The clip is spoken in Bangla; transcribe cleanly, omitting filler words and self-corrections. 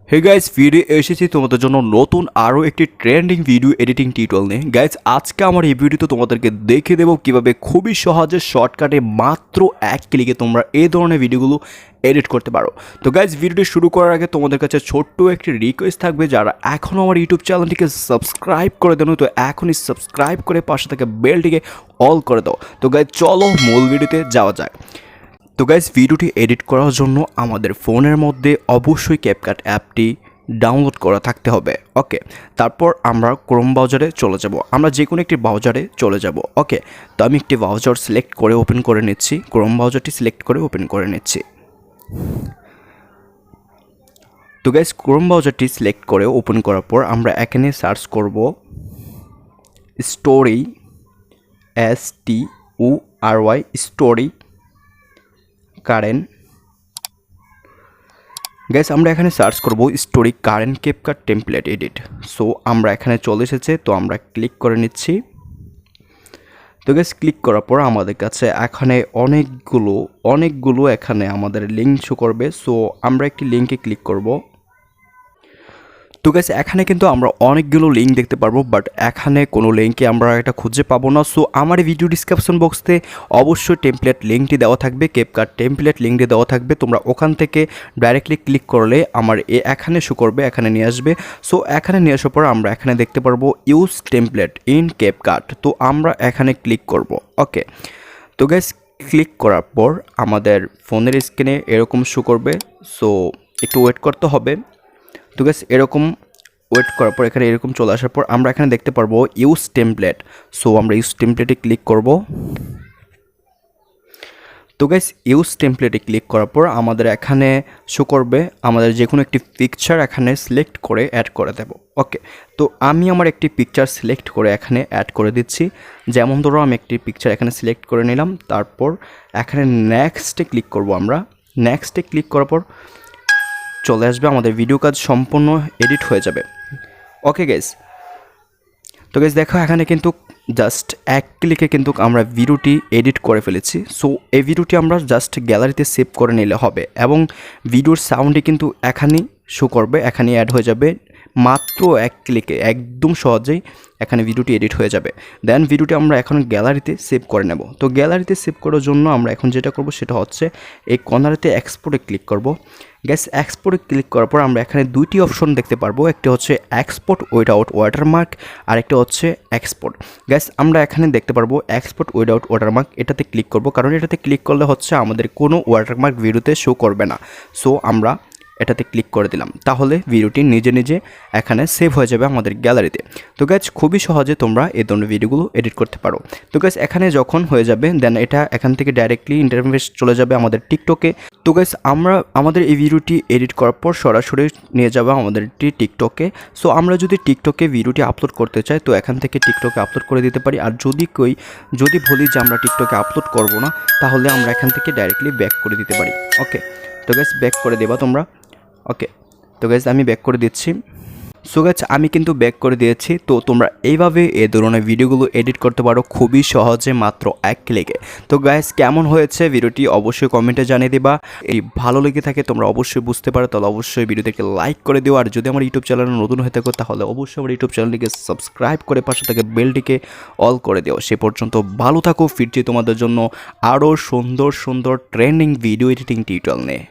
হে গাইস, ফিরে এসেছি তোমাদের জন্য নতুন আরও একটি ট্রেন্ডিং ভিডিও এডিটিং টিউটোরিয়াল নিয়ে। গাইস, আজকে আমার এই ভিডিওতে তোমাদেরকে দেখে দেবো কীভাবে খুবই সহজে শর্টকাটে মাত্র এক ক্লিকে তোমরা এই ধরনের ভিডিওগুলো এডিট করতে পারো। তো গাইস, ভিডিওটি শুরু করার আগে তোমাদের কাছে ছোট্ট একটি রিকোয়েস্ট থাকবে, যারা এখনও আমার ইউটিউব চ্যানেলটিকে সাবস্ক্রাইব করে দেন তো এখনই সাবস্ক্রাইব করে পাশে থেকে বেলটিকে অল করে দাও। তো গাইস, চলো মূল ভিডিওতে যাওয়া যাক। তো গাইস, ভিডিওটি এডিট করার জন্য আমাদের ফোনের মধ্যে অবশ্যই ক্যাপকাট অ্যাপটি ডাউনলোড করা থাকতে হবে। ওকে, তারপর আমরা ক্রোম ব্রাউজারে চলে যাব, আমরা যে কোনো একটি ব্রাউজারে চলে যাব। ওকে, তো আমি একটি ব্রাউজার সিলেক্ট করে ওপেন করে নিচ্ছি, ক্রোম ব্রাউজারটি সিলেক্ট করে ওপেন করে নিচ্ছি। তো গাইস, ক্রোম ব্রাউজারটি সিলেক্ট করে ওপেন করার পর আমরা এখানে সার্চ করব story, STORY story current. Guys, আমরা এখানে সার্চ করব story current CapCut template edit. So আমরা এখানে চলে এসেছে, তো আমরা ক্লিক করে নিচ্ছি। তো গাইস, ক্লিক করার পর আমাদের কাছে এখানে অনেকগুলো এখানে আমাদের লিঙ্ক শো করবে। সো আমরা একটি লিঙ্কে ক্লিক করব। তো গাইস, এখানে কিন্তু আমরা অনেকগুলো লিঙ্ক দেখতে পারবো, বাট এখানে কোনো লিঙ্কে আমরা এটা খুঁজে পাবো না। সো আমার এই ভিডিও ডিসক্রিপশন বক্সে অবশ্যই টেমপ্লেট লিঙ্কটি দেওয়া থাকবে, ক্যাপকাট টেমপ্লেট লিঙ্কটি দেওয়া থাকবে। তোমরা ওখান থেকে ডাইরেক্টলি ক্লিক করলে আমার এখানে শো করবে, এখানে নিয়ে আসবে। সো এখানে নিয়ে আসার পর আমরা এখানে দেখতে পারবো ইউজ টেমপ্লেট ইন ক্যাপকাট। তো আমরা এখানে ক্লিক করব। ওকে, তো গাইস, ক্লিক করার পর আমাদের ফোনের স্ক্রিনে এরকম শো করবে। সো একটু ওয়েট করতে হবে। তো গাইস, এরকম ওয়েট করার পর এখানে এরকম চলে আসার পর আমরা এখানে দেখতে পারবো ইউজ টেমপ্লেট। সো আমরা ইউজ টেমপ্লেটে ক্লিক করব। তো গাইস, ইউজ টেমপ্লেটে ক্লিক করার পর আমাদের এখানে শো করবে আমাদের যে কোনো একটি পিকচার এখানে সিলেক্ট করে অ্যাড করে দেব। ওকে, তো আমি আমার একটি পিকচার সিলেক্ট করে এখানে অ্যাড করে দিচ্ছি। যেমন ধরো আমি একটি পিকচার এখানে সিলেক্ট করে নিলাম, তারপর এখানে নেক্সটে ক্লিক করব। আমরা নেক্সটে ক্লিক করার পর চলে আসবে, আমাদের ভিডিও কাজ সম্পূর্ণ এডিট হয়ে যাবে। ওকে গাইস, তো গাইস দেখো এখানে কিন্তু জাস্ট এক ক্লিকে কিন্তু আমরা ভিডিওটি এডিট করে ফেলেছি। সো এই ভিডিওটি আমরা জাস্ট গ্যালারিতে সেভ করে নিলে হবে, এবং ভিডিওর সাউন্ডে কিন্তু এখানেই শো করবে, এখানেই অ্যাড হয়ে যাবে। মাত্র এক ক্লিকে একদম সহজেই এখানে ভিডিওটি এডিট হয়ে যাবে। দেন ভিডিওটি আমরা এখন গ্যালারিতে সেভ করে নেব। তো গ্যালারিতে সেভ করার জন্য আমরা এখন যেটা করব সেটা হচ্ছে এই কর্নারেতে এক্সপোর্টে ক্লিক করব। গ্যাস, এক্সপোর্টে ক্লিক করার পর আমরা এখানে দুইটি অপশন দেখতে পারবো, একটি হচ্ছে এক্সপোর্ট উইদাউট ওয়াটারমার্ক আর একটা হচ্ছে এক্সপোর্ট। গ্যাস, আমরা এখানে দেখতে পারবো এক্সপোর্ট উইদাউট ওয়াটারমার্ক, এটাতে ক্লিক করব, কারণ এটাতে ক্লিক করলে হচ্ছে আমাদের কোনো ওয়াটারমার্ক ভিডিওতে শো করবে না। সো আমরা এটাতে ক্লিক করে দিলাম, তাহলে ভিডিওটি নিজে নিজে এখানে সেভ হয়ে যাবে আমাদের গ্যালারিতে। তো গাইস, খুবই সহজে তোমরা এই ধরনের ভিডিওগুলো এডিট করতে পারো। তো গাইস, এখানে যখন হয়ে যাবে দেন এটা এখান থেকে ডাইরেক্টলি ইন্টারফেস চলে যাবে আমাদের টিকটকে। তো গাইস, আমরা আমাদের এই ভিডিওটি এডিট করার পর সরাসরি নিয়ে যাবে আমাদেরটি টিকটকে। সো আমরা যদি টিকটকে ভিডিওটি আপলোড করতে চাই তো এখান থেকে টিকটকে আপলোড করে দিতে পারি, আর যদি বলি যে আমরা টিকটকে আপলোড করব না, তাহলে আমরা এখান থেকে ডাইরেক্টলি ব্যাক করে দিতে পারি। ওকে, তো গাইস, ব্যাক করে দেবা তোমরা। ওকে, তো গাইস, আমি ব্যাক করে দিচ্ছি। সো গাইস, আমি কিন্তু ব্যাক করে দিয়েছি। তো তোমরা এইভাবে এই ধরনের ভিডিওগুলো এডিট করতে পারো খুবই সহজে মাত্র এক ক্লিকে। তো গাইস, কেমন হয়েছে ভিডিওটি অবশ্যই কমেন্টে জানিয়ে দিবা। এই ভালো লেগে থাকে তোমরা অবশ্যই বুঝতে পারো, তাহলে অবশ্যই ভিডিওটিকে লাইক করে দিও। আর যদি আমার ইউটিউব চ্যানেল নতুন হয়ে থাকো তাহলে অবশ্যই আমার ইউটিউব চ্যানেলটিকে সাবস্ক্রাইব করে পাশে থেকে বেলটিকে অল করে দিও। সে পর্যন্ত ভালো থাকো, ফিরছি তোমাদের জন্য আরও সুন্দর সুন্দর ট্রেন্ডিং ভিডিও এডিটিং টিউটোরিয়াল নিয়ে।